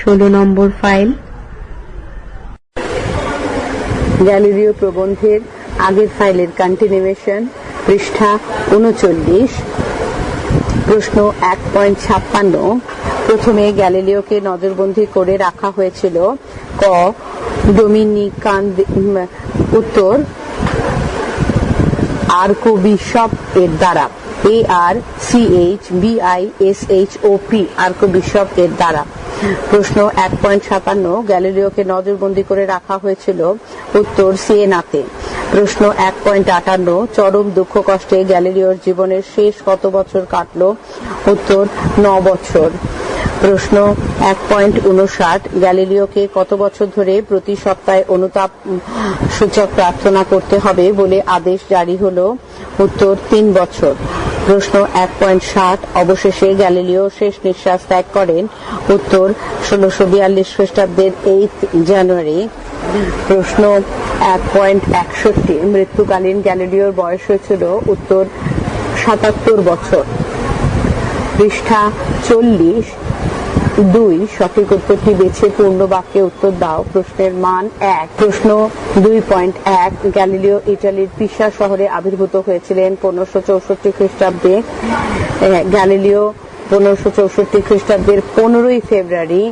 16 নম্বর file. Galileo প্রবন্ধের আগের ফাইলের কন্টিনিউয়েশন, পৃষ্ঠা 39, প্রশ্ন 1.56। প্রথমে গ্যালিলিওকে নজরবন্দি করে রাখা হয়েছিল। ক. ডোমিনিকান, উত্তর আর্কবিশপ এর দ্বারা, ARCHBISHOP, আর্কবিশপ এর দ্বারা। প্রশ্ন 1.57। গ্যালিলিওকে নজরবন্দি করে রাখা হয়েছিল। উত্তর সিয়েনাতে। প্রশ্ন 1.58। চরম দুঃখ কষ্টে গ্যালিলিওর জীবনের শেষ কত বছর কাটল? উত্তর 9 বছর। প্রশ্ন 1.59। গ্যালিলিওকে কত বছর ধরে প্রতি সপ্তাহে অনুতাপ সূচক প্রার্থনা করতে হবে বলে আদেশ জারি হলো? উত্তর 3 বছর। প্রশ্ন 1.60। অবশেষে গ্যালিলিও শেষ নিঃশ্বাস ত্যাগ করেন? উত্তর 1642 খ্রিস্টাব্দের 8 জানুয়ারি। প্রশ্ন 1.61। মৃত্যুকালীন গ্যালিলিওর বয়স হয়েছিল? উত্তর 77 বছর। পৃষ্ঠা 40, 2। সঠিক উত্তরটি বেছে পূর্ণ বাক্যে উত্তর দাও। প্রশ্নের মান 1। প্রশ্ন 2.1। গ্যালিলিও ইটালির পিসা শহরে আবির্ভূত হয়েছিলেন 1564 খ্রিস্টাব্দে। গ্যালিলিও 1564 খ্রিস্টাব্দের 15ই ফেব্রুয়ারি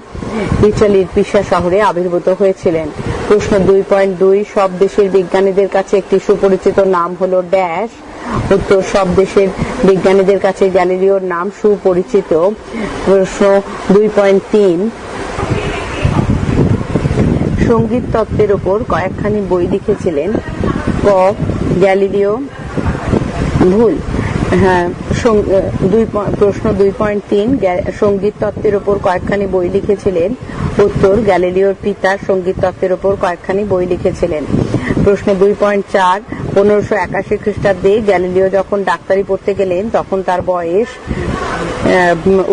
ইটালির পিসা শহরে আবির্ভূত হয়েছিলেন। প্রশ্ন 2.2। সব দেশের বিজ্ঞানীদের কাছে একটি সুপরিচিত নাম হলো ড্যাশ। উত্তর সব দেশের বিজ্ঞানীদের কাছে গ্যালিলিওর নাম সুপরিচিত। প্রশ্ন 2.3। সঙ্গীত তত্ত্বের উপর কয়েকখানি বই লিখেছিলেন? ক. গ্যালিলিও, ভুল। হ্যাঁ, প্রশ্ন 2.3। সঙ্গীত তত্ত্বের উপর কয়েকখানি বই লিখেছিলেন? উত্তর গ্যালিলিওর পিতা সঙ্গীত তত্ত্বের উপর কয়েকখানি বই লিখেছিলেন। প্রশ্ন 2.4। 1581 খ্রিস্টাব্দে গ্যালিলিও যখন ডাক্তারি পড়তে গেলেন তখন তার বয়স?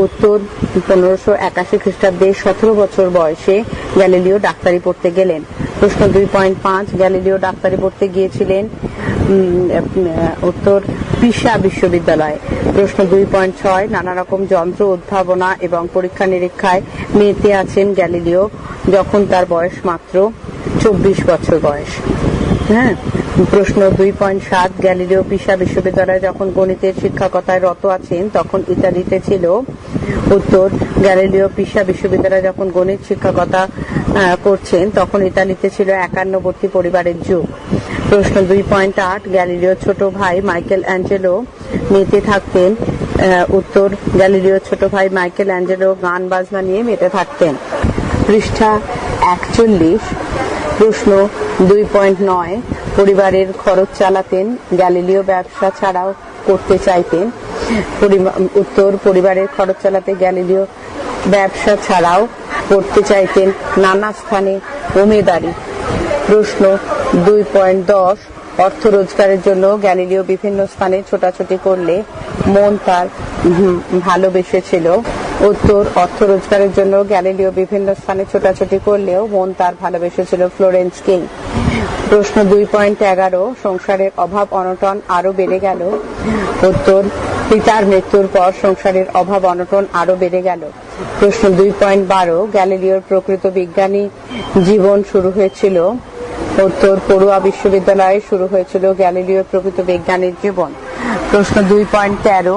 উত্তর 1581 খ্রিস্টাব্দে 17 বছর বয়সে গ্যালিলিও ডাক্তারি পড়তে গেলেন। প্রশ্ন 2.5। গ্যালিলিও ডাক্তারি পড়তে গিয়েছিলেন? উত্তর পিসা বিশ্ববিদ্যালয়। প্রশ্ন 2.6। নানা রকম যন্ত্র উদ্ভাবনা এবং পরীক্ষা নিরীক্ষায় মেতে আছেন গ্যালিলিও যখন তার বয়স মাত্র 24 বছর বয়স। হ্যাঁ। প্রশ্ন 2.7। গ্যালিলিও পিসা বিশ্ববিদ্যালয়ে যখন গণিতের শিক্ষকতায় রত আছেন তখন ইতালিতে ছিল? উত্তর গ্যালিলিও পিসা বিশ্ববিদ্যালয়ে যখন গণিত শিক্ষকতা করছেন তখন ইতালিতে ছিল একান্নবর্তী পরিবারের যুগ। প্রশ্ন 2.8। গ্যালিলিও ছোট ভাই মাইকেল অ্যাঞ্জেলো মেতে থাকতেন? উত্তর গ্যালিলিও ছোট ভাই মাইকেল অ্যাঞ্জেলো গান বাজনা নিয়ে মেতে থাকতেন। পৃষ্ঠা 41। প্রশ্ন 2.9। পরিবারের খরচ চালাতেন গ্যালিলিও ব্যবসা ছাড়াও করতে চাইতেন? উত্তর পরিবারের খরচ চালাতে গ্যালিলিও ব্যবসা ছাড়াও করতে চাইতেন নানা স্থানে জমিদারি। প্রশ্ন 2.10। অর্থ রোজগারের জন্য গ্যালিলিও বিভিন্ন স্থানে ছোটাছুটি করলে মন তার ভালোবেসেছিল? উত্তর অর্থ রোজগারের জন্য গ্যালিলিও বিভিন্ন স্থানে ছোটাছুটি করলেও মন তার ভালোবেসেছিল ফ্লোরেন্সকেই। প্রশ্ন 2.11। সংসারের অভাব অনটন আরো বেড়ে গেল? উত্তর পিতার মৃত্যুর পর সংসারের অভাব অনটন আরো বেড়ে গেল। প্রশ্ন 2.12। গ্যালিলিওর প্রকৃত বিজ্ঞানী জীবন শুরু হয়েছিল? উত্তর পড়ুয়া বিশ্ববিদ্যালয়ে শুরু হয়েছিল গ্যালিলিওর প্রকৃত বিজ্ঞানীর জীবন। প্রশ্ন 2.13।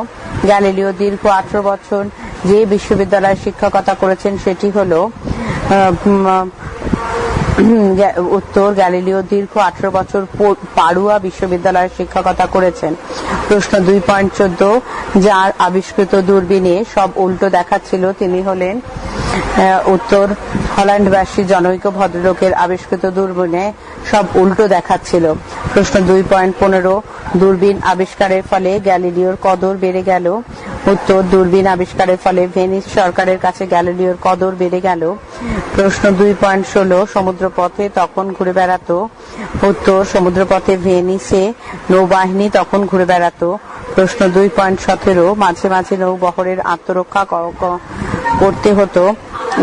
গ্যালিলিও দীর্ঘ 18 বছর যে বিশ্ববিদ্যালয়ে শিক্ষকতা করেছেন সেটি হলো? উত্তর গ্যালিলিও দীর্ঘ 18 বছর পাড়ুয়া বিশ্ববিদ্যালয়ে শিক্ষকতা করেছেন। প্রশ্ন 2.14। যার আবিষ্কৃত দূরবীনে সব উল্টো দেখাচ্ছিল তিনি হলেন? উত্তর হল্যান্ডবাসী জনৈক ভদ্রলোকের আবিষ্কৃত দূরবীনে সব উল্টো দেখাচ্ছিল। প্রশ্ন 2.15। দূরবীন আবিষ্কারের ফলে গ্যালিলিওর কদর বেড়ে গেল? উত্তর দূরবীন আবিষ্কারের ফলে ভেনিস সরকারের কাছে গ্যালিলিওর কদর বেড়ে গেল। প্রশ্ন 2.16। সমুদ্রপথে তখন ঘুরে বেড়াতো? উত্তর সমুদ্রপথে ভেনিসে নৌবাহিনী তখন ঘুরে বেড়াতো। প্রশ্ন 2.17। মাঝে মাঝে নৌবহরের আত্মরক্ষা করতে হতো?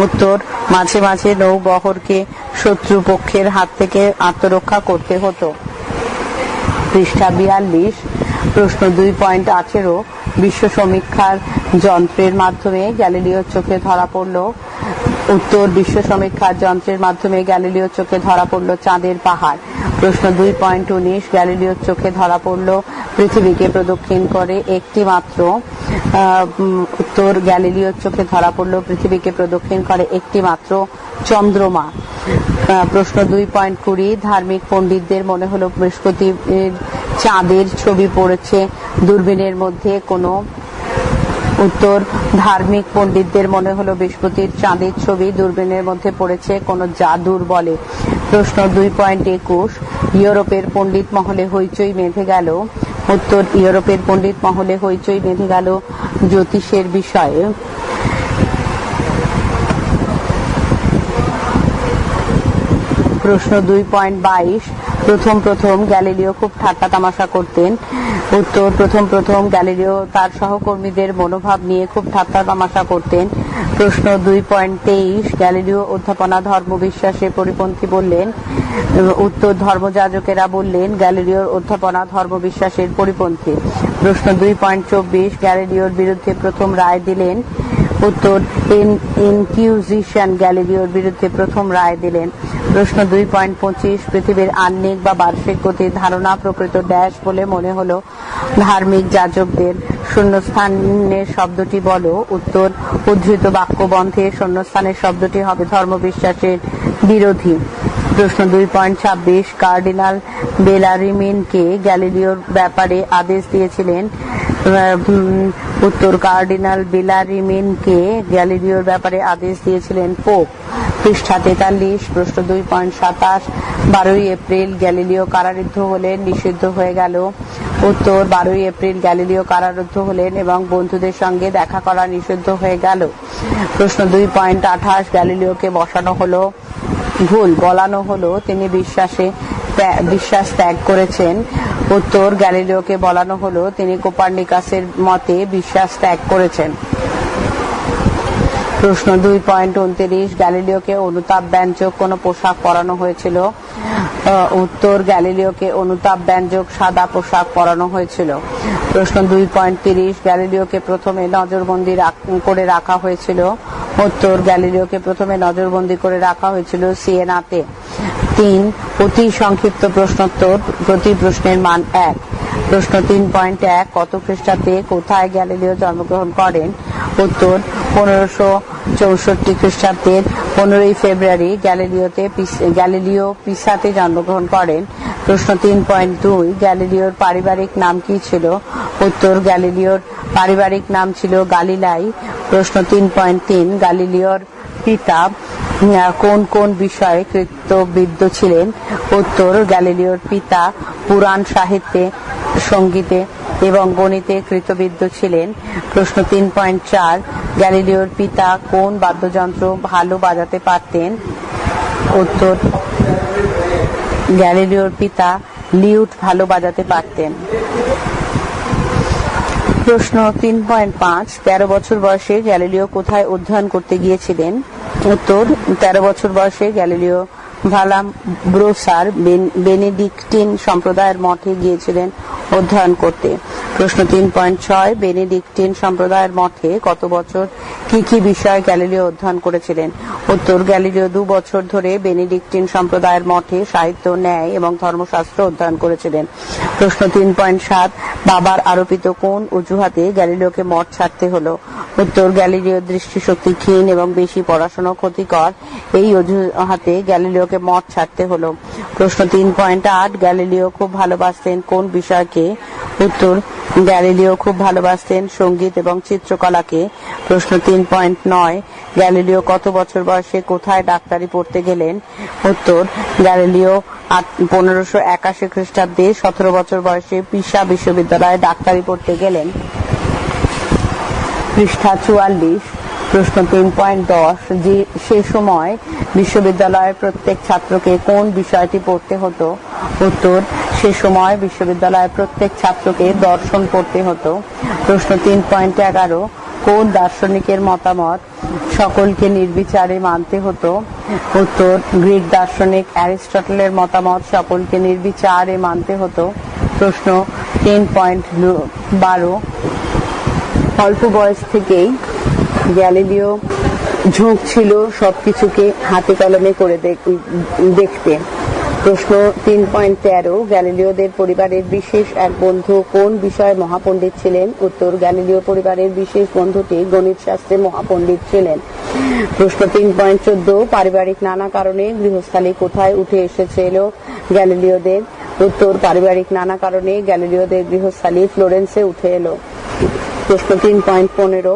উত্তর মাঝে মাঝে নৌবহরকে শত্রুপক্ষের হাত থেকে আত্মরক্ষা করতে হতো। পৃষ্ঠা 42। প্রশ্ন 2.18। বিশ্ব সমীক্ষার যন্ত্রের মাধ্যমে গ্যালিলিওর চোখে ধরা পড়ল? উত্তর, বিশ্ব সমীক্ষার যন্ত্রের মাধ্যমে গ্যালিলিওর চোখে ধরা পড়ল চাঁদের পাহাড়। প্রশ্ন 2.19 গ্যালিলিওর চোখে ধরা পড়ল পৃথিবীকে প্রদক্ষিণ করে একটি মাত্র। উত্তর, গ্যালিলিওর চোখে ধরা পড়ল পৃথিবীকে প্রদক্ষিণ করে একটি মাত্র চন্দ্রমা। প্রশ্ন 2.20 ধার্মিক পণ্ডিতদের মনে হলো বৃহস্পতির চাঁদের ছবি পড়েছে দূরবীনের মধ্যে কোনো? উত্তর, ধার্মিক পণ্ডিতদের মনে হলো বৃহস্পতির চাঁদের ছবি দূরবীনের মধ্যে পড়েছে কোনো জাদুর বলে। প্রশ্ন 2.21 ইউরোপের পণ্ডিত মহলে হইচই বেঁধে গেল? উত্তর, ইউরোপের পণ্ডিত মহলে হইচই বেঁধে গেল জ্যোতিষের বিষয়ে। প্রশ্ন 2.22 প্রথম গ্যালিলিও খুব ঠাট্টা তামাশা করতেন? উত্তর, প্রথম গ্যালিলিও তার সহকর্মীদের মনোভাব নিয়ে খুব ঠাট্টা তামাশা করতেন। প্রশ্ন 2.23 গ্যালিলিও অধ্যাপনা ধর্মবিশ্বাসের পরিপন্থী বললেন? উত্তর, ধর্মযাজকেরা বললেন গ্যালিলিওর অধ্যাপনা ধর্মবিশ্বাসের পরিপন্থী। প্রশ্ন 2.24 গ্যালিলিওর বিরুদ্ধে প্রথম রায় দিলেন? উত্তর, ইনকিউজিশন গ্যালিলিওর বিরুদ্ধে প্রথম রায় দিলেন। প্রশ্ন 2.25 পৃথিবীর আহ্নিক বা বার্ষিক গতির ধারণা প্রকৃত ড্যাশ বলে মনে হলো ধার্মিক যাজকদের? শূন্যস্থানের শব্দটি বলো। উত্তর, উদ্ধৃত বাক্যবন্ধে শূন্যস্থানের শব্দটি হবে ধর্মবিশ্বাসের বিরোধী। প্রশ্ন 2.26 কার্ডিনাল বেলারিমিনকে গ্যালিলিওর ব্যাপারে আদেশ দিয়েছিলেন? উত্তর, কার্ডিনাল বেলারিমিনকে গ্যালিলিওর ব্যাপারে আদেশ দিয়েছিলেন পোপ। পৃষ্ঠা 43। প্রশ্ন 2.27 12ই এপ্রিল গ্যালিলিও কারারুদ্ধ হলেন, নিষিদ্ধ হয়ে গেল? উত্তর, 12ই এপ্রিল গ্যালিলিও কারারুদ্ধ হলেন এবং বন্ধুদের সঙ্গে দেখা করা নিষিদ্ধ হয়ে গেল। প্রশ্ন 2.28 গ্যালিলিওকে বলানো হলো তিনি বিশ্বাস ত্যাগ করেছেন? উত্তর, গ্যালিলিওকে বলানো হলো তিনি কোপার্নিকাসের মতে বিশ্বাস ত্যাগ করেছেন। প্রশ্ন 2.29 গ্যালিলিওকে অনুতাপ ব্যঞ্জক কোন পোশাক পরানো হয়েছিল? উত্তর, গ্যালিলিওকে অনুতাপ ব্যঞ্জক সাদা পোশাক পরানো হয়েছিল। প্রশ্ন 2.30 গ্যালিলিওকে প্রথমে নজরবন্দি করে রাখা হয়েছিল? উত্তর, গ্যালিলিওকে প্রথমে নজরবন্দি করে রাখা হয়েছিল সিয়েনাতে। 3 অতি সংক্ষিপ্ত প্রশ্নোত্তর, প্রতি প্রশ্নের মান 1। প্রশ্ন 3.1 কত খ্রিস্টাব্দে কোথায় গ্যালিলিও জন্মগ্রহণ করেন? উত্তর, 1564 খ্রিস্টাব্দের 15ই ফেব্রুয়ারি গ্যালিলিও পিসাতে জন্মগ্রহণ করেন। প্রশ্ন 3.2 গ্যালিলিওর পারিবারিক নাম কি ছিল? উত্তর, গ্যালিলিওর পারিবারিক নাম ছিল গালিলাই। প্রশ্ন 3.3 গ্যালিলিওর পিতা কোন বিষয়ে কৃতবিদ্য ছিলেন? উত্তর, গ্যালিলিওর পিতা পুরাণ সাহিত্যে, সঙ্গীতে এবং গণিতে কৃতবিদ্য ছিলেন। প্রশ্ন 3.4 গ্যালিলিওর পিতা কোন বাদ্যযন্ত্র ভালো বাজাতে পারতেন? উত্তর, গ্যালিলিওর পিতা লিউট ভালো বাজাতে পারতেন। প্রশ্ন 3.5 13 বছর বয়সে গ্যালিলিও কোথায় অধ্যয়ন করতে গিয়েছিলেন? উত্তর, 13 বছর বয়সে গ্যালিলিও ভালাব্রোসার বেনেডিক্টিন সম্প্রদায়ের মঠে গিয়েছিলেন অধ্যয়ন করতে। প্রশ্ন 3.6 বেনেডিক্টিন সম্প্রদায়ের মঠে কত বছর কি বিষয় গ্যালিলিও অধ্যয়ন করেছিলেন? উত্তর, গ্যালিলিও 2 বছর ধরে বেনেডিক্টিন সম্প্রদায়ের মঠে সাহিত্য, ন্যায় এবং ধর্মশাস্ত্র অধ্যয়ন করেছিলেন। প্রশ্ন 3.7 বাবার আরোপিত কোন অজুহাতে গ্যালিলিওকে মঠ ছাড়তে হলো? উত্তর, গ্যালিলিওর দৃষ্টিশক্তি ক্ষীণ এবং বেশি পড়াশোনা ক্ষতিকর, এই অজুহাতে গ্যালিলিওকে মঠ ছাড়তে হলো। প্রশ্ন 3.8 গ্যালিলিও খুব ভালোবাসতেন কোন বিষয়কে? উত্তর, গ্যালিলিও খুব ভালোবাসতেন সঙ্গীত এবং চিত্রকলাকে। প্রশ্ন 3.9 গ্যালিলিও কত বছর বয়সে কোথায় ডাক্তারি পড়তে গেলেন? উত্তর, গ্যালিলিও 1581 খ্রিস্টাব্দে 17 বছর বয়সে পিসা বিশ্ববিদ্যালয়ে ডাক্তারি পড়তে গেলেন। পৃষ্ঠা 44। প্রশ্ন 3.10 সে সময় বিশ্ববিদ্যালয়ের প্রত্যেক ছাত্রকে কোন বিষয়টি পড়তে হতো? উত্তর, সে সময় বিশ্ববিদ্যালয়ের প্রত্যেক ছাত্রকে দর্শন পড়তে হতো। প্রশ্ন 3.11 কোন দার্শনিকের মতামত সকলকে নির্বিচারে মানতে হতো? উত্তর, গ্রিক দার্শনিক অ্যারিস্টটলের মতামত সকলকে নির্বিচারে মানতে হতো। প্রশ্ন 3.12 অল্প বয়স থেকেই গ্যালিলিও ঝোঁক ছিল সবকিছুকে হাতে কলমে করে দেখতে। প্রশ্ন 3.13, গ্যালিলিওদের পরিবারের বিশেষ এক বন্ধু কোন বিষয়ে মহাপণ্ডিত ছিলেন? উত্তর, গ্যালিলিও পরিবারের বিশেষ বন্ধুটি গণিত শাস্ত্রে মহাপণ্ডিত ছিলেন। প্রশ্ন 3.14, পারিবারিক নানা কারণে গৃহস্থালী কোথায় উঠে এসেছিল গ্যালিলিওদের? উত্তর, পারিবারিক নানা কারণে গ্যালিলিওদের গৃহস্থালী ফ্লোরেন্সে উঠে এলো। প্রশ্ন 3.15,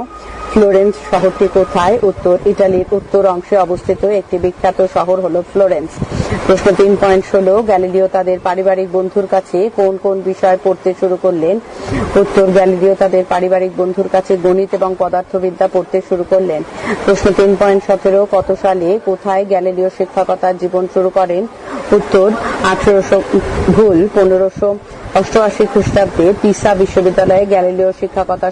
ফ্লোরেন্স শহরটি কোথায়? উত্তর, ইটালির উত্তর অংশে অবস্থিত একটি বিখ্যাত শহর হলো ফ্লোরেন্স। প্রশ্ন 3.16, গ্যালিলিও তাদের পারিবারিক বন্ধুর কাছে কোন কোন বিষয় পড়তে শুরু করলেন? উত্তর, গ্যালিলিও তাদের পারিবারিক বন্ধুর কাছে গণিত এবং পদার্থবিদ্যা পড়তে শুরু করলেন। প্রশ্ন 3.17, কত সালে কোথায় গ্যালিলিও শিক্ষকতার জীবন শুরু করেন? উত্তর, 1588 খ্রিস্টাব্দে পিসা বিশ্ববিদ্যালয়ে গ্যালিলিও শিক্ষকতা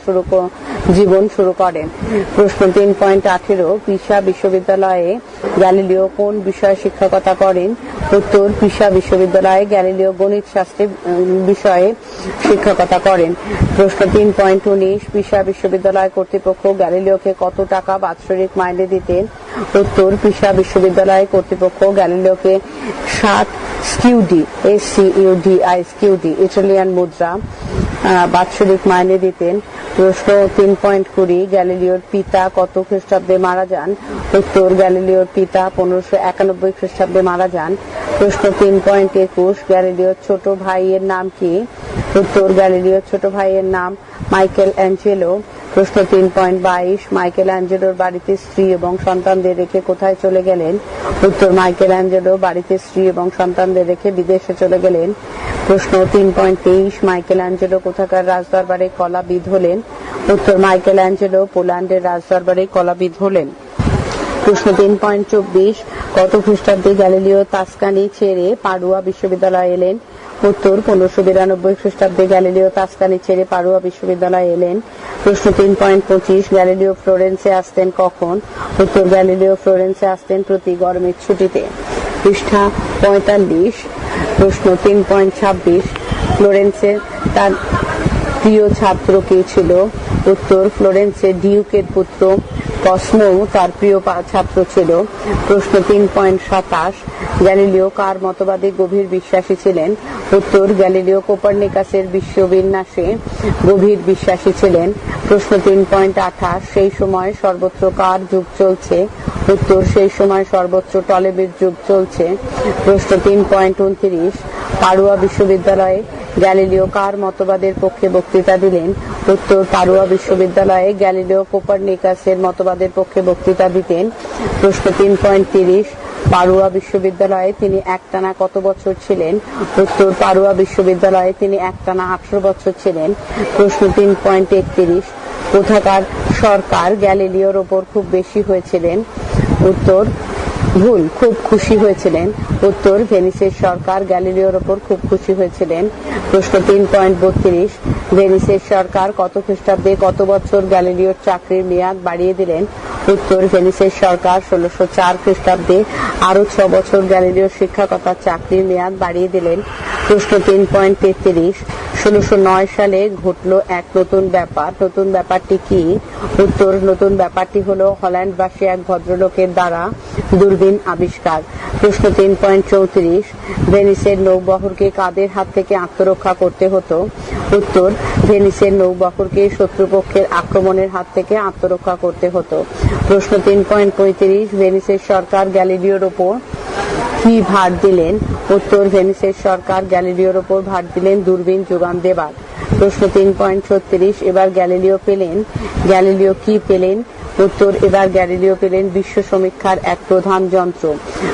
জীবন শুরু করেন। প্রশ্ন 3.18, পিসা বিশ্ববিদ্যালয়ে গ্যালিলিও কোন বিষয়ে শিক্ষকতা করেন? উত্তর, পিসা বিশ্ববিদ্যালয়ে গ্যালিলিও গণিত শাস্ত্রে বিষয়ে শিক্ষকতা করেন। প্রশ্ন 3.19, পিসা বিশ্ববিদ্যালয় কর্তৃপক্ষ গ্যালিলিওকে কত টাকা বাৎসরিক মাইনে দিতেন? উত্তর, পিসা বিশ্ববিদ্যালয় কর্তৃপক্ষ গ্যালিলিওকে 7 স্কিউডি ইটালিয়ান মুদ্রা বাৎসরিক মাইনে দিতেন। প্রশ্ন 3.20, গ্যালিলিওর পিতা কত খ্রিস্টাব্দে মারা যান? উত্তর, গ্যালিলিওর পিতা 1591 খ্রিস্টাব্দে মারা যান। প্রশ্ন 3.21, গ্যালিলিওর ছোট ভাইয়ের নাম কি? উত্তর, গ্যালিলিওর ছোট ভাইয়ের নাম মাইকেল অ্যাঞ্জেলো। প্রশ্ন 3.22, মাইকেল অ্যাঞ্জেলোর বাড়িতে স্ত্রী এবং সন্তানদের রেখে কোথায় চলে গেলেন? উত্তর, মাইকেল অ্যাঞ্জেলো বাড়িতে স্ত্রী এবং সন্তানদের রেখে বিদেশে চলে গেলেন। প্রশ্ন 3.23, মাইকেল অ্যাঞ্জেলো কোথাকার রাজদরবারে কলাবিদ হলেন? উত্তর, মাইকেল অ্যাঞ্জেলো পোল্যান্ডের রাজদরবারে কলাবিদ হলেন। প্রশ্ন 3.24, কত খ্রিস্টাব্দে গ্যালিলিও তাস্কানি ছেড়ে পাডুয়া বিশ্ববিদ্যালয়ে এলেন? উত্তর, 1592 খ্রিস্টাব্দে গ্যালিলিও তাস্কানি ছেড়ে পাডুয়া বিশ্ববিদ্যালয়ে এলেন। প্রশ্ন 3.25, গ্যালিলিও ফ্লোরেন্সে আসতেন কখন? উত্তর, গ্যালিলিও ফ্লোরেন্সে আসতেন প্রতি গরমের ছুটিতে। পৃষ্ঠা 45। প্রশ্ন 3.26, ফ্লোরেন্সের তার প্রিয় ছাত্র কে ছিল? উত্তর, ফ্লোরেন্সের ডিউকের পুত্র কসমো তার প্রিয় ছাত্র ছিল। প্রশ্ন 3.27, গ্যালিলিও কার মতবাদে গভীর বিশ্বাসী ছিলেন? উত্তর, গ্যালিলিও কোপার্নিকাসের বিশ্ববিন্যাসে গভীর বিশ্বাসী ছিলেন। প্রশ্ন 3.28, সেই সময় সর্বত্র কার যুগ চলছে? উত্তর, সেই সময় সর্বত্র টলেমির যুগ চলছে। প্রশ্ন 3.29, পাডুয়া বিশ্ববিদ্যালয়ে গ্যালিলিও কার মতবাদের পক্ষে বক্তৃতা দিলেন? উত্তর, পাডুয়া বিশ্ববিদ্যালয়ে গ্যালিলিও কোপার্নিকাসের মতবাদের পক্ষে বক্তৃতা দিতেন। প্রশ্ন 3.30, পাডুয়া বিশ্ববিদ্যালয়ে তিনি একটানা কত বছর ছিলেন? উত্তর, পাডুয়া বিশ্ববিদ্যালয়ে তিনি একটানা 18 বছর ছিলেন। প্রশ্ন 3.31, কোথাকার সরকার গ্যালিলিওর ওপর খুব বেশি হয়েছিলেন? উত্তর, খুব খুশি হয়েছিলেন। উত্তর, ভেনিসের সরকার গ্যালিলিওর ওপর খুব খুশি হয়েছিলেন। প্রশ্ন 3.32, ভেনিসের সরকার কত খ্রিস্টাব্দে কত বছর গ্যালিলিওর চাকরির মেয়াদ বাড়িয়ে দিলেন? উত্তর, ভেনিসের সরকার 1604 খ্রিস্টাব্দে আরো 6 বছর গ্যালিলিওর শিক্ষকতার চাকরির মেয়াদ বাড়িয়ে দিলেন। প্রশ্ন 3.33, 1609 সালে ঘটলো এক নতুন ব্যাপার। নতুন ব্যাপারটি কি? উত্তর, নতুন ব্যাপারটি হলো হল্যান্ডবাসী এক ভদ্রলোকের দ্বারা দূরবীন আবিষ্কার। প্রশ্ন 3.34, ভেনিসের নৌবহরকে কাদের হাত থেকে আত্মরক্ষা করতে হতো? উত্তর, ভেনিসের নৌবহরকে শত্রুপক্ষের আক্রমণের হাত থেকে আত্মরক্ষা করতে হতো। প্রশ্ন 3.35, ভেনিসের সরকার গ্যালিলিওর ওপর কি ভার দিলেন? উত্তর, ভেনিসের সরকার গ্যালিলিওর ওপর ভার দিলেন দূরবীন যোগান দেবার। প্রশ্ন 3.36, এবার গ্যালিলিও কি পেলেন? উত্তর, এবার গ্যালিলিও পেলেন বিশ্ব সমীক্ষার এক প্রধান যন্ত্র।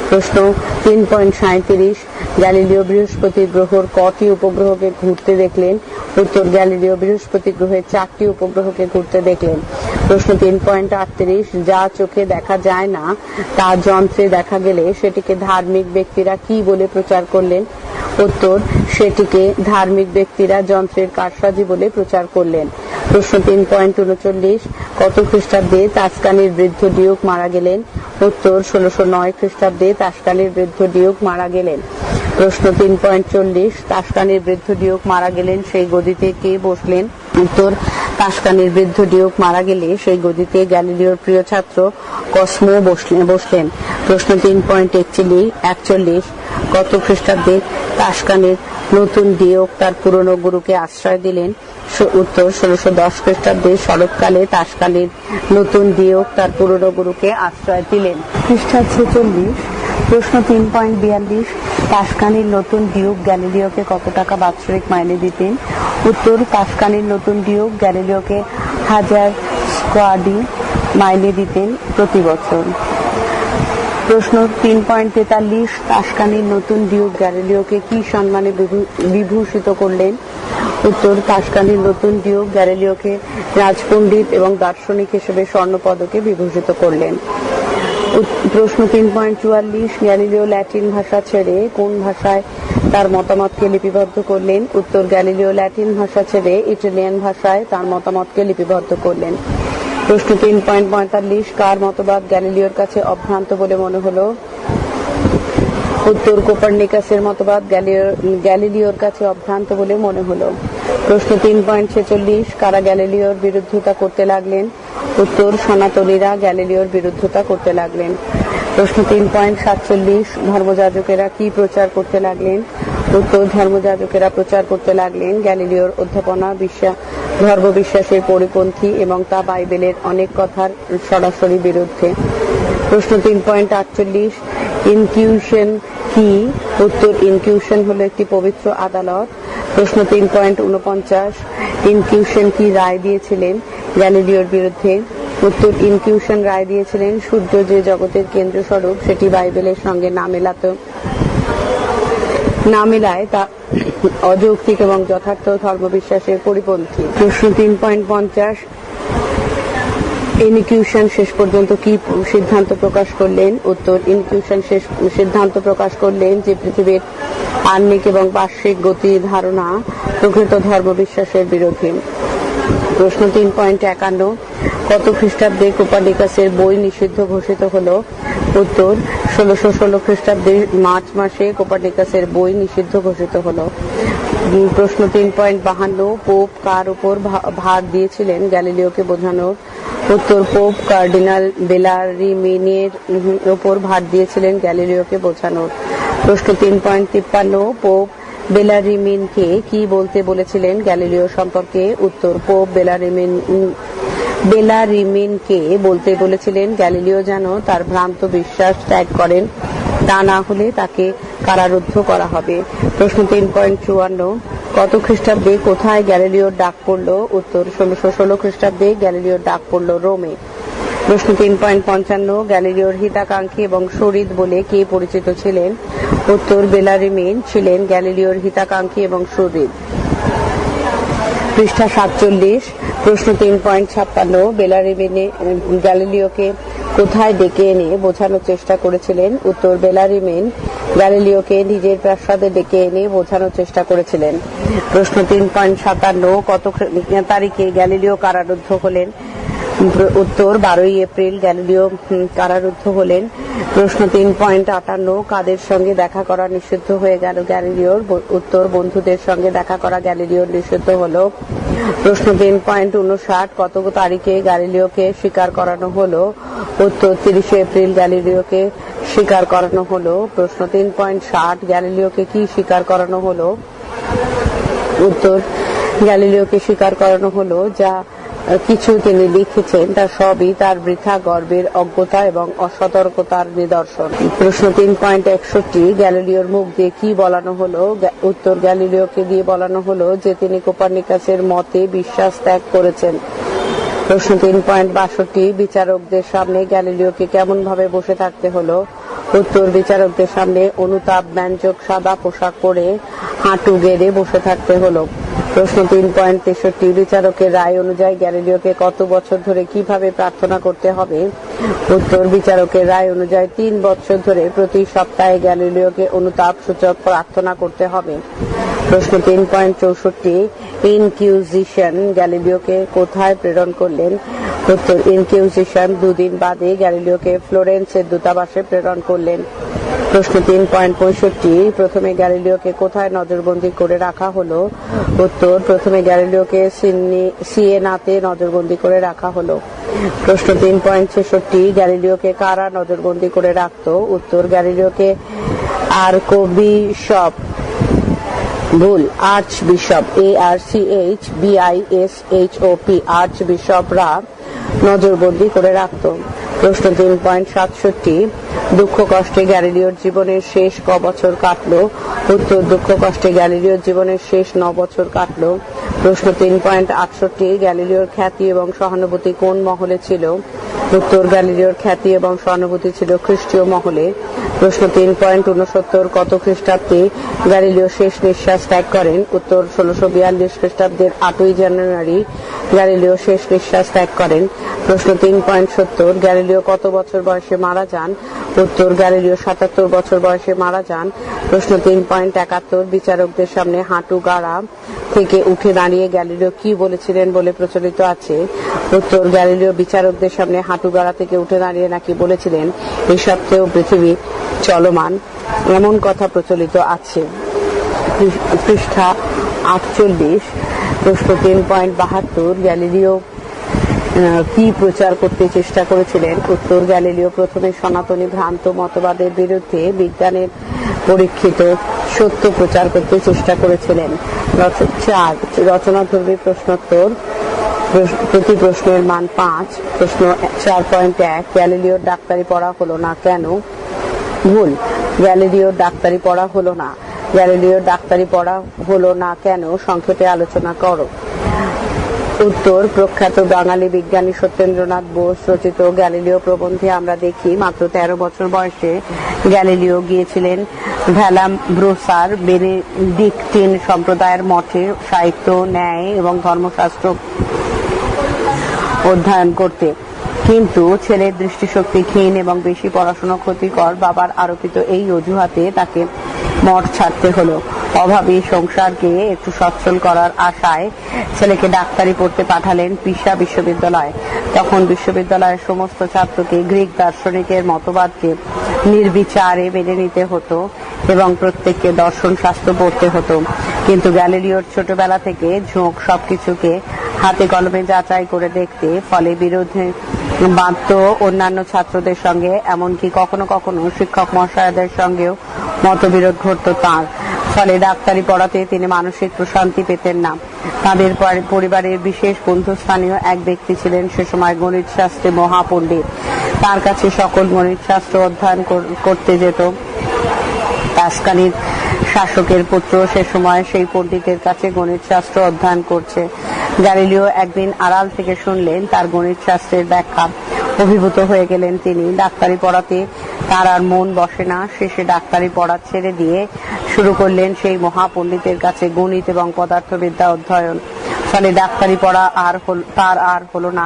প্রশ্ন 3.37, গ্যালিলিও বৃহস্পতি গ্রহর কটি উপগ্রহকে ঘুরতে দেখলেন? উত্তর, গ্যালিলিও বৃহস্পতি গ্রহের 4টি উপগ্রহকে ঘুরতে দেখলেন। প্রশ্ন 3.38, যা চোখে দেখা যায় না তা যন্ত্রে দেখা গেলে সেটিকে ধার্মিক ব্যক্তিরা কি বলে প্রচার করলেন? উত্তর, সেটিকে ধার্মিক ব্যক্তিরা যন্ত্রের কারসাজি বলে প্রচার করলেন। প্রশ্ন 3.39, কত খ্রিস্টাব্দে তাস্কানির বৃদ্ধ ডিউক মারা গেলেন? উত্তর, 1609 খ্রিস্টাব্দে তাস্কানির বৃদ্ধ ডিউক মারা গেলেন। প্রশ্ন 3.40, তাস্কানির বৃদ্ধ ডিউক মারা গেলেন, সেই গদিতে কে বসলেন? উত্তর, তাসকানির বৃদ্ধ ডিউক মারা গেলে সেই গদিতে গ্যালিলিওর প্রিয় ছাত্র কসমো বসলেন। প্রশ্ন 3.41 কত খ্রিস্টাব্দে তাসকানির নতুন ডিউক তার পুরনো গুরুকে আশ্রয় দিলেন? উত্তর 1610 খ্রিস্টাব্দে শরৎকালে তাসকানির নতুন ডিউক তার পুরনো গুরুকে আশ্রয় দিলেন। পৃষ্ঠা 46। প্রশ্ন 3.42 তাসকানির নতুন ডিউক গ্যালিলিওকে কত টাকা বাৎসরিক মাইনে দিতেন? উত্তর তাসকানির নতুন ডিউক গ্যালিলিওকে 1000 স্কোয়াডি মাইনে দিতেন প্রতি বছর। প্রশ্ন 3.43 তাসকানির নতুন ডিউক গ্যালিলিওকে কি সম্মানে বিভূষিত করলেন? উত্তর তাসকানির নতুন ডিউক গ্যালিলিওকে রাজপণ্ডিত এবং দার্শনিক হিসেবে স্বর্ণ পদকে বিভূষিত করলেন। প্রশ্ন 3.44 গ্যালিলিও ল্যাটিন ভাষা ছেড়ে কোন ভাষায় তার মতামতকে লিপিবদ্ধ করলেন? উত্তর গ্যালিলিও ল্যাটিন ভাষা ছেড়ে ইটালিয়ান ভাষায় তার মতামতকে লিপিবদ্ধ করলেন। প্রশ্ন 3.45 কার মতবাদ গ্যালিলিওর কাছে অভ্রান্ত বলে মনে হলো? উত্তর কোপার্নিকাসের মতবাদ গ্যালিলিওর কাছে অভ্রান্ত বলে মনে হলো। প্রশ্ন 3.46 কারা গ্যালিলিওর বিরোধিতা করতে লাগলেন? উত্তর সনাতনীরা গ্যালিলিওর বিরোধিতা করতে লাগলেন। প্রশ্ন 3.47 ধর্মযাজকেরা কি প্রচার করতে লাগলেন? উত্তর ধর্মযাজকেরা প্রচার করতে লাগলেন গ্যালিলিওর অধ্যাপনা ধর্মবিশ্বাসের পরিপন্থী এবং তা বাইবেলের অনেক কথার সরাসরি বিরুদ্ধে। প্রশ্ন 3.48 ইনকিউশন কি? উত্তর ইনকিউশন হলো একটি পবিত্র আদালত। প্রশ্ন 3.49 ইনকিউশন কি রায় দিয়েছিলেন গ্যালিলিওর বিরুদ্ধে? উত্তর ইনকিউশন রায় দিয়েছিলেন সূর্য যে জগতের কেন্দ্র স্বরূপ সেটি বাইবেলের সঙ্গে না মেলায় তা অযৌক্তিক এবং যথার্থ ধর্মবিশ্বাসের পরিপন্থী। প্রশ্ন 3.50 ইনকিউশন শেষ পর্যন্ত কি সিদ্ধান্ত প্রকাশ করলেন? উত্তর ইনকিউশন শেষ সিদ্ধান্ত প্রকাশ করলেন যে পৃথিবীর আহ্নিক এবং বার্ষিক গতি ধারণা প্রকৃত ধর্মবিশ্বাসের বিরোধী। প্রশ্ন 3.51 কত খ্রিস্টাব্দে কোপার্নিকাসের বই নিষিদ্ধ ঘোষিত হলো? উত্তর 1616 খ্রিস্টাব্দে মার্চ মাসে কোপার্নিকাসের বই নিষিদ্ধ ঘোষিত হলো। প্রশ্ন 3.52 পোপ কার উপর ভার দিয়েছিলেন গ্যালিলিওকে বোঝানোর? উত্তর পোপ কার্ডিনাল বেলারিমিনের উপর ভার দিয়েছিলেন গ্যালিলিওকে বোঝানোর। প্রশ্ন 3.53 পোপ বেলারিমিনকে কি বলতে বলেছিলেন গ্যালিলিও সম্পর্কে? উত্তর পোপ বেলারিমিনকে বলতে বলেছিলেন গ্যালিলিও যেন তার ভ্রান্ত বিশ্বাস ত্যাগ করেন, তা না হলে তাকে কারারুদ্ধ করা হবে। প্রশ্ন 3.54 কত খ্রিস্টাব্দে কোথায় গ্যালিলিওর ডাক পড়ল? উত্তর 1616 খ্রিস্টাব্দে গ্যালিলিওর ডাক পড়ল রোমে। প্রশ্ন 3.55 গ্যালিলিওর হিতাকাঙ্ক্ষী এবং শরিদ বলে কে পরিচিত ছিলেন? উত্তর বেলারিমিন ছিলেন গ্যালিলিওর হিতাকাঙ্ক্ষী এবং শরিদ। পৃষ্ঠা 47। প্রশ্ন 3.56 বেলারিমিনে গ্যালিলিওকে কোথায় ডেকে এনে বোঝানোর চেষ্টা করেছিলেন? উত্তর বেলারিমিন গ্যালিলিওকে নিজের প্রাসাদে ডেকে এনে বোঝানোর চেষ্টা করেছিলেন। প্রশ্ন 3.57 কত তারিখে গ্যালিলিও কারারুদ্ধ হলেন? উত্তর 12 এপ্রিল গ্যালিলিও কারারুদ্ধ হলেন। প্রশ্ন 3.58 কাদের সঙ্গে দেখা করা নিষিদ্ধ হয়ে গেল গ্যালিলিওর? উত্তর বন্ধুদের সঙ্গে দেখা করা গ্যালিলিওর নিষিদ্ধ হলো। প্রশ্ন 3.59 কত তারিখে গ্যালিলিওকে স্বীকার করানো হলো? উত্তর 30 এপ্রিল গ্যালিলিওকে স্বীকার করানো হলো। প্রশ্ন 3.60 গ্যালিলিওকে কি স্বীকার করানো হলো? উত্তর গ্যালিলিওকে স্বীকার করানো হলো যা কিছু তিনি লিখেছেন তা সবই তার বৃথা গর্বের অজ্ঞতা এবং অসতর্কতার নিদর্শন। প্রশ্ন 3.61 গ্যালিলিওর মুখ দিয়ে কি বলানো হলো? উত্তর গ্যালিলিওকে দিয়ে বলানো হলো যে তিনি কোপার্নিকাসের মতে বিশ্বাস ত্যাগ করেছেন। প্রশ্ন 3.62 বিচারকদের সামনে গ্যালিলিওকে কেমন ভাবে বসে থাকতে হলো? উত্তর বিচারকদের সামনে অনুতাপ ব্যঞ্জক সাদা পোশাক পরে হাঁটু গেড়ে বসে থাকতে হলো। প্রশ্ন 3.63 বিচারকের রায় অনুযায়ী গ্যালিলিওকে কত বছর ধরে কিভাবে প্রার্থনা করতে হবে? উত্তর বিচারকের রায় অনুযায়ী 3 বছর ধরে প্রতি সপ্তাহে গ্যালিলিওকে অনুতাপ সূচক প্রার্থনা করতে হবে। প্রশ্ন 3.64 ইনকিউজিশন গ্যালিলিওকে কোথায় প্রেরণ করলেন? উত্তর ইনকিউজিশন 2 দিন বাদে গ্যালিলিওকে ফ্লোরেন্সের দূতাবাসে প্রেরণ করলেন। প্রশ্ন 3.65 প্রথমে গ্যালিলিওকে কোথায় নজরবন্দি করে রাখা হলো? উত্তর, প্রথমে গ্যালিলিওকে সিয়েনাতে নজরবন্দি করে রাখা হলো। প্রশ্ন 3.66 গ্যালিলিওকে কারা নজরবন্দি করে রাখতো? উত্তর, গ্যালিলিওকে আর্কবিশপ ভুল আর্চবিশপ ARCHBISHOP আর্চবিশপরা নজরবন্দি করে রাখত। প্রশ্ন 3.67 দুঃখ কষ্টে গ্যালিলিওর জীবনের শেষ ক বছর কাটলো? উত্তর, দুঃখ কষ্টে গ্যালিলিওর জীবনের শেষ 9 বছর কাটলো। প্রশ্ন 3.68 গ্যালিলিওর খ্যাতি এবং সহানুভূতি কোন মহলে ছিল? উত্তর, গ্যালিলিওর খ্যাতি এবং সহানুভূতি ছিল খ্রিস্টীয় মহলে। প্রশ্ন 3.69 কত খ্রিস্টাব্দে গ্যালিলিও শেষ নিঃশ্বাস ত্যাগ করেন? উত্তর, 1642 খ্রিস্টাব্দের 8ই জানুয়ারি গ্যালিলিও শেষ নিঃশ্বাস ত্যাগ করেন। প্রশ্ন 3.70 গ্যালিলিও কত বছর বয়সে মারা যান? উত্তর, গ্যালিলিও 77 বছর বয়সে মারা যান। প্রশ্ন 3.71 বিচারকদের সামনে হাঁটু গাড়া থেকে উঠে দাঁড়িয়ে গ্যালিলিও কি বলেছিলেন বলে প্রচলিত আছে? উত্তর, গ্যালিলিও বিচারকদের সামনে হাঁটু গাড়া থেকে উঠে দাঁড়িয়ে নাকি বলেছিলেন, এই সত্ত্বেও পৃথিবী চলমান, এমন কথা প্রচলিত আছে। পৃষ্ঠা 48। প্রশ্ন 3.72 গ্যালিলিও কি প্রচার করতে চেষ্টা করেছিলেন? উত্তর, গ্যালিলিও প্রথমে সনাতনী ভ্রান্ত মতবাদের বিরুদ্ধে বিজ্ঞানের পরীক্ষিত সত্য প্রচার করতে চেষ্টা করেছিলেন। 4 রচনাধর্মী প্রশ্নোত্তর, প্রতি প্রশ্নের মান 5। প্রশ্ন 4.1 গ্যালিলিওর ডাক্তারি পড়া হলো না কেন? ভুল, গ্যালিলিওর ডাক্তারি পড়া হলো না। গ্যালিলিওর ডাক্তারি পড়া হলো না কেন সংক্ষেপে আলোচনা করো। উত্তর, প্রখ্যাত বাঙালি বিজ্ঞানী সত্যেন্দ্রনাথ বোস রচিত গ্যালিলিও প্রবন্ধে আমরা দেখি মাত্র 13 বছর বয়সে গ্যালিলিও গিয়েছিলেন ভ্যালাম্ব্রোসার বেনেডিক্টিন সম্প্রদায়ের মঠে সাহিত্য, ন্যায় এবং ধর্মশাস্ত্র অধ্যয়ন করতে। কিন্তু ছেলের দৃষ্টিশক্তি ক্ষীণ এবং বেশি পড়াশোনা ক্ষতিকর বাবার আরোপিত এই অজুহাতে তাকে মঠ ছাড়তে হলো। অভাবী সংসারকে একটু সচ্ছল করার আশায় ছেলেকে ডাক্তারি পড়তে পাঠালেন পিসা বিশ্ববিদ্যালয়। তখন বিশ্ববিদ্যালয়ের সমস্ত ছাত্রকে গ্রিক দার্শনিকের মতবাদকে নির্বিচারে মেনে নিতে হতো এবং প্রত্যেককে দর্শন শাস্ত্র পড়তে হতো। কিন্তু গ্যালিলিওর ছোটবেলা থেকে ঝোঁক সবকিছুকে হাতে কলমে যাচাই করে দেখতে, ফলে বিরোধে বাধ্য অন্যান্য ছাত্রদের সঙ্গে, এমনকি কখনো কখনো শিক্ষক মহাশয়দের সঙ্গেও মতবিরোধ ঘটত তাঁর। ফলে ডাক্তারি পড়াতে তিনি মানসিক প্রশান্তি পেতেন না। তাদের পরিবারের বিশেষ বন্ধুস্থানীয় এক ব্যক্তি ছিলেন সে সময় গণিত শাস্ত্রে মহাপণ্ডিত। তার কাছে সকল গণিত শাস্ত্র অধ্যয়ন করতে যেত। তাসকানির শাসকের পুত্র সে সময় সেই পণ্ডিতের কাছে গণিত শাস্ত্র অধ্যয়ন করছে। গ্যালিলিও একদিন আড়াল থেকে শুনলেন তার গণিত শাস্ত্রের ব্যাখ্যা। অভিভূত হয়ে গেলেন তিনি। ডাক্তারি পড়াতে তার আর মন বসে না। শেষে ডাক্তারি পড়া ছেড়ে দিয়ে শুরু করলেন সেই মহাপণ্ডিতের কাছে গণিত এবং পদার্থবিদ্যা অধ্যয়ন। ফলে ডাক্তারি পড়া তার আর হলো না,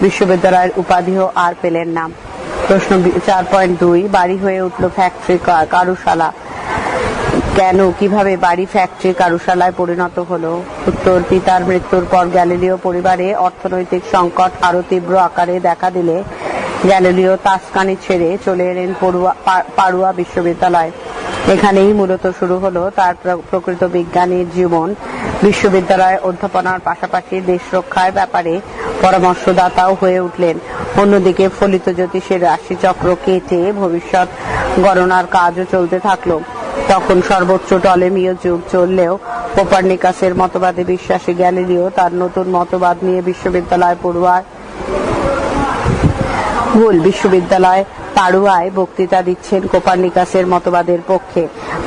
বিশ্ববিদ্যালয়ের উপাধিও আর পেলেন না। প্রশ্ন 4.2 বাড়ি হয়ে উঠল ফ্যাক্টরি কারুশালা কেন? কিভাবে বাড়ি ফ্যাক্টরি কারুশালায় পরিণত হলো? উত্তর, পিতার মৃত্যুর পর গ্যালিলিও পরিবারে অর্থনৈতিক সংকট আরো তীব্র আকারে দেখা দিলে গ্যালিলিও তাসকানি ছেড়ে চলে এলেন পাড়ুয়া বিশ্ববিদ্যালয়। এখানেই মূলত শুরু হলো তার প্রকৃত বিজ্ঞানীর জীবন। বিশ্ববিদ্যালয়ে অধ্যাপনার পাশাপাশি দেশ রক্ষার ব্যাপারে পরামর্শদাতাও হয়ে উঠলেন। অন্যদিকে ফলিত জ্যোতিষের রাশিচক্র কেটে ভবিষ্যৎ গণনার কাজও চলতে থাকলো। তখন সর্বোচ্চ টলেমীয় যুগ চললেও কোপার্নিকাসের মতবাদে বিশ্বাসী গ্যালিলিও তার নতুন মতবাদ নিয়ে বিশ্ববিদ্যালয় পাড়ুয়ায় বক্তৃতা দিচ্ছেন কোপার্নিকাসের মতবাদের পক্ষে।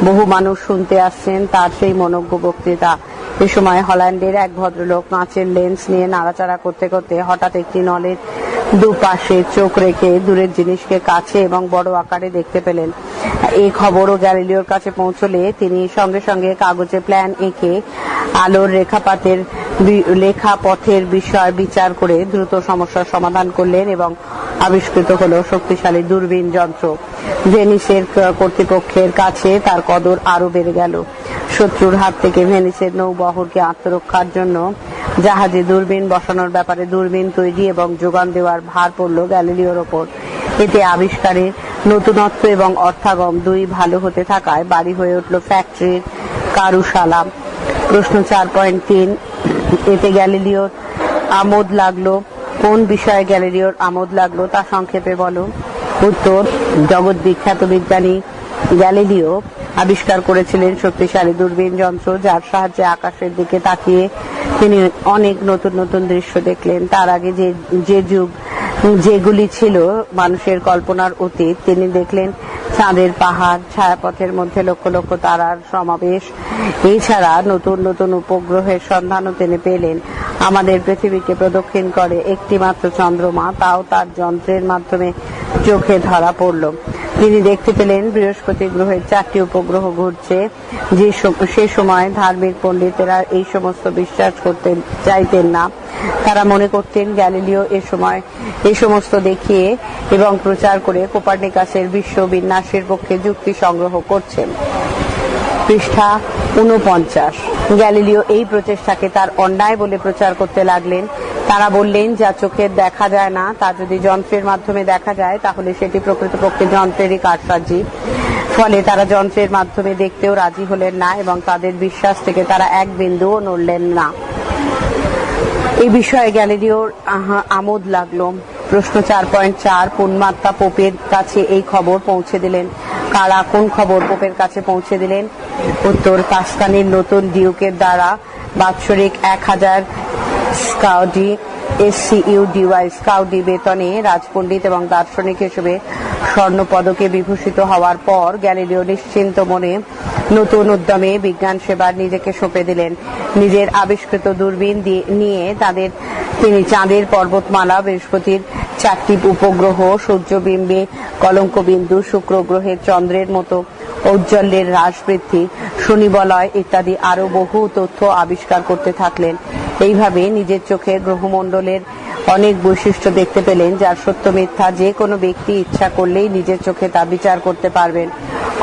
বহু মানুষ শুনতে আসছেন তার সেই মনোজ্ঞ বক্তৃতা। এ সময় হল্যান্ডের এক ভদ্রলোক কাঁচের লেন্স নিয়ে নাড়াচাড়া করতে করতে হঠাৎ একটি নলের দুপাশে চোখ রেখে দূরের জিনিসকে কাছে এবং বড় আকারে দেখতে পেলেন। এই খবরও গ্যালিলিওর কাছে পৌঁছলে তিনি সঙ্গে সঙ্গে কাগজে প্ল্যান এঁকে আলোর লেখাপথের বিষয় বিচার করে দ্রুত সমস্যার সমাধান করলেন এবং আবিষ্কৃত হলো শক্তিশালী দূরবীন যন্ত্র। ভেনিসের কর্তৃপক্ষের কাছে তার কদর আরো বেড়ে গেল। শত্রুর হাত থেকে ভেনিসের নৌবহরকে আত্মরক্ষার জন্য জাহাজে দূরবীন বসানোর ব্যাপারে দূরবীন তৈরি এবং যোগান দেওয়ার ভার পড়ল গ্যালিলিওর ওপর। এতে আবিষ্কারের নতুনত্ব এবং অর্থাগম দুই ভালো হতে থাকায় বাড়ি হয়ে উঠল ফ্যাক্টরির কারুশালা। প্রশ্ন 4.3, এতে গ্যালিলিওর আমোদ লাগলো। কোন বিষয়ে গ্যালিলিওর আমোদ লাগলো তা সংক্ষেপে বলো। উত্তর, জগৎ বিখ্যাত বিজ্ঞানী গ্যালিলিও আবিষ্কার করেছিলেন শক্তিশালী দূরবীন যন্ত্র, যার সাহায্যে আকাশের দিকে তাকিয়ে তিনি অনেক নতুন নতুন দৃশ্য দেখলেন। তার আগে যে যুগ যেগুলি ছিল মানুষের কল্পনার অতীত, তিনি দেখলেন চাঁদের পাহাড়, ছায়াপথের মধ্যে লক্ষ লক্ষ তারার সমাবেশ। এছাড়া নতুন নতুন উপগ্রহের সন্ধানও তিনি পেলেন। আমাদের পৃথিবীকে প্রদক্ষিণ করে একটি মাত্র চন্দ্রমা, তাও তার যন্ত্রের মাধ্যমে চোখে ধরা পড়ল। তিনি দেখতে পেলেন বৃহস্পতি গ্রহের 4টি উপগ্রহ ঘুরছে। সে সময় ধার্মিক পণ্ডিতেরা এই সমস্ত বিশ্বাস করতে চাইতেন না। তারা মনে করতেন গ্যালিলিও এ সমস্ত দেখিয়ে এবং প্রচার করে কোপার্নিকাসের বিশ্ব বিন্যাসের পক্ষে যুক্তি সংগ্রহ করছেন। পৃষ্ঠা 49। গ্যালিলিও এই প্রচেষ্টাকে তার অন্যায় বলে প্রচার করতে লাগলেন। তারা বললেন, যা চোখের দেখা যায় না তা যদি যন্ত্রের মাধ্যমে দেখা যায় তাহলে সেটি প্রকৃতপক্ষে যন্ত্রেরই কারসাজি। ফলে তারা যন্ত্রের মাধ্যমে দেখতেও রাজি হলেন না এবং তাদের বিশ্বাস থেকে তারা এক বিন্দুও নড়লেন না। এই বিষয়ে গ্যালিলিওর আমোদ লাগলো। প্রশ্ন 4.4, পুণ্যাত্মা পোপের কাছে এই খবর পৌঁছে দিলেন। কারা কোন খবর পোপের কাছে পৌঁছে দিলেন? উত্তর, তাস্কানির নতুন ডিউকের দ্বারা বাৎসরিক 1000 স্কাউডি বেতনে রাজপণ্ডিত এবং দার্শনিক হিসেবে স্বর্ণ পদকে বিভূষিত হওয়ার পর গ্যালিলিও নিশ্চিন্ত মনে নতুন উদ্যমে বিজ্ঞান সেবার নিজেকে সঁপে দিলেন। নিজের আবিষ্কৃত দূরবীন নিয়ে তিনি চাঁদের পর্বতমালা, বৃহস্পতির 4টি উপগ্রহ, সূর্যবিম্বে কলঙ্কবিন্দু, শুক্র গ্রহের চন্দ্রের মতো ঔজ্জ্বল্যের হ্রাস বৃদ্ধি, শনিবলয় ইত্যাদি আরো বহু তথ্য আবিষ্কার করতে থাকলেন। এইভাবে নিজের চোখে গ্রহমণ্ডলের অনেক বৈশিষ্ট্য দেখতে পেলেন, যার সত্য মিথ্যা যে কোনো ব্যক্তি ইচ্ছা করলেই নিজের চোখে তা বিচার করতে পারবেন।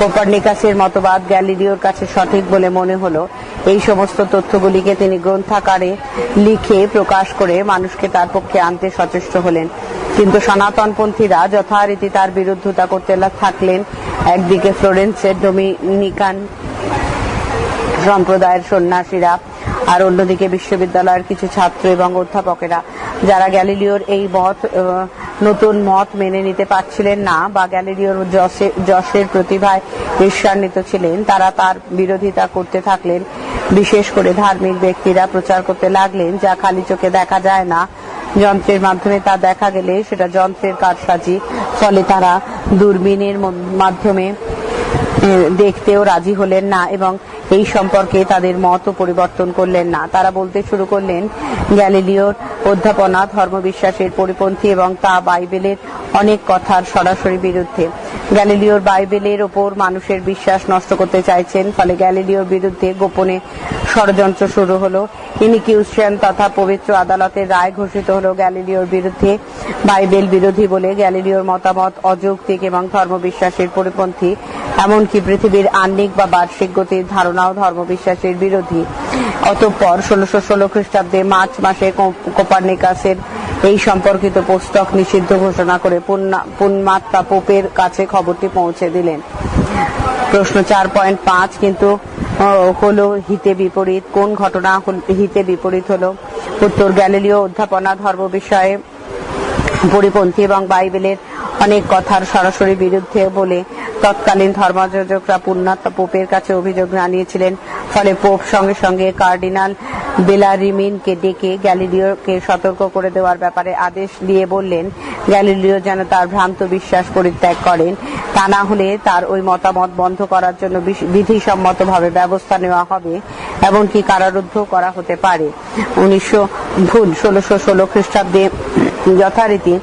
কোপার্নিকাসের মতবাদ গ্যালিলিওর কাছে সঠিক বলে মনে হলো। এই সমস্ত তথ্যগুলিকে তিনি গ্রন্থাকারে লিখে প্রকাশ করে মানুষকে তার পক্ষে আনতে সচেষ্ট হলেন। কিন্তু সনাতনপন্থীরা যথারীতি তার বিরোধিতা করতে থাকলেন। একদিকে ফ্লোরেন্সের ডোমিনিকান সম্প্রদায়ের সন্ন্যাসীরা, আর অন্যদিকে বিশ্ববিদ্যালয়ের কিছু ছাত্র এবং অধ্যাপকেরা, যারা গ্যালিলিওর এই নতুন মত মেনে নিতে পারছিলেন না বা গ্যালিলিওর যশের প্রতিভায় ঈর্ষান্বিত ছিলেন, তারা তার বিরোধিতা করতে থাকলেন। বিশেষ করে ধার্মিক ব্যক্তিরা প্রচার করতে লাগলেন, যা খালি চোখে দেখা যায় না, যন্ত্রের মাধ্যমে তা দেখা গেলে সেটা যন্ত্রের কারসাজি। ফলে তারা দূরবীনের মাধ্যমে দেখতেও রাজি হলেন না এবং এই সম্পর্কে তাদের মতও পরিবর্তন করলেন না। তারা বলতে শুরু করলেন, গ্যালিলিওর অধ্যাপনা ধর্মবিশ্বাসের পরিপন্থী এবং তা বাইবেলের অনেক কথার সরাসরি বিরুদ্ধে। গ্যালিলিওর বাইবেলের ওপর মানুষের বিশ্বাস নষ্ট করতে চাইছেন। ফলে গ্যালিলিওর বিরুদ্ধে গোপনে ষড়যন্ত্র শুরু হলো। ইনকিউশন তথা পবিত্র আদালতের রায় ঘোষিত হলো গ্যালিলিওর বিরুদ্ধে। বাইবেল বিরোধী বলে গ্যালিলিওর মতামত অযৌক্তিক এবং ধর্মবিশ্বাসের পরিপন্থী। এমনকি পৃথিবীর আহ্নিক বা বার্ষিক গতির ধারণাও ধর্মবিশ্বাসের বিরোধী। অতঃপর 1616 খ্রিস্টাব্দে মার্চ মাসে কোপার্নিকাসের এই সম্পর্কিত পুস্তক নিষিদ্ধ ঘোষণা করে পুণ্যাত্মা পোপের কাছে খবরটি পৌঁছে দিলেন। প্রশ্ন 4.5, কিন্তু হলো হিতে বিপরীত। কোন ঘটনা হিতে বিপরীত হলো? উত্তর, গ্যালিলিও অধ্যাপনা ধর্ম বিষয়ে পরিপন্থী এবং বাইবেলের অনেক কথার সরাসরি বিরুদ্ধে বলে তৎকালীন ধর্মযাজকরা পুণ্যাত্মা পোপের কাছে অভিযোগ জানিয়েছিলেন। ফলে পোপ সঙ্গে সঙ্গে কার্ডিনাল বেলারিমিনকে ডেকে গ্যালিলিওকে সতর্ক করে দেওয়ার ব্যাপারে আদেশ দিয়ে বললেন, গ্যালিলিও যেন তার ভ্রান্ত বিশ্বাস পরিত্যাগ করেন, তা না হলে তার ওই মতামত বন্ধ করার জন্য বিধিসম্মতভাবে ব্যবস্থা নেওয়া হবে, এমনকি কারারুদ্ধ করা হতে পারে। 1616 খ্রিস্টাব্দে যথারীতি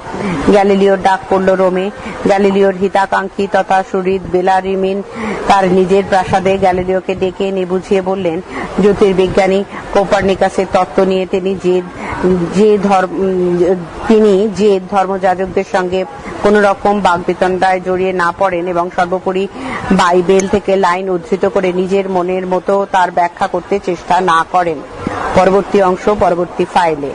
গ্যালিলিওর ডাক পড়ল রোমে। গ্যালিলিওর হিতাকাঙ্ক্ষী তথা সুহৃদ বেলারিমিন তার নিজের প্রাসাদে গ্যালিলিওকে ডেকে এনে বুঝিয়ে বললেন, জ্যোতির্বিজ্ঞানী কোপার্নিকাসের তত্ত্ব নিয়ে তিনি যে ধর্মযাজকদের সঙ্গে কোন রকম বাগবিতণ্ডায় জড়িয়ে না পড়েন এবং সর্বোপরি বাইবেল থেকে লাইন উদ্ধৃত করে নিজের মনের মতো তার ব্যাখ্যা করতে চেষ্টা না করেন। পরবর্তী অংশ পরবর্তী ফাইলে।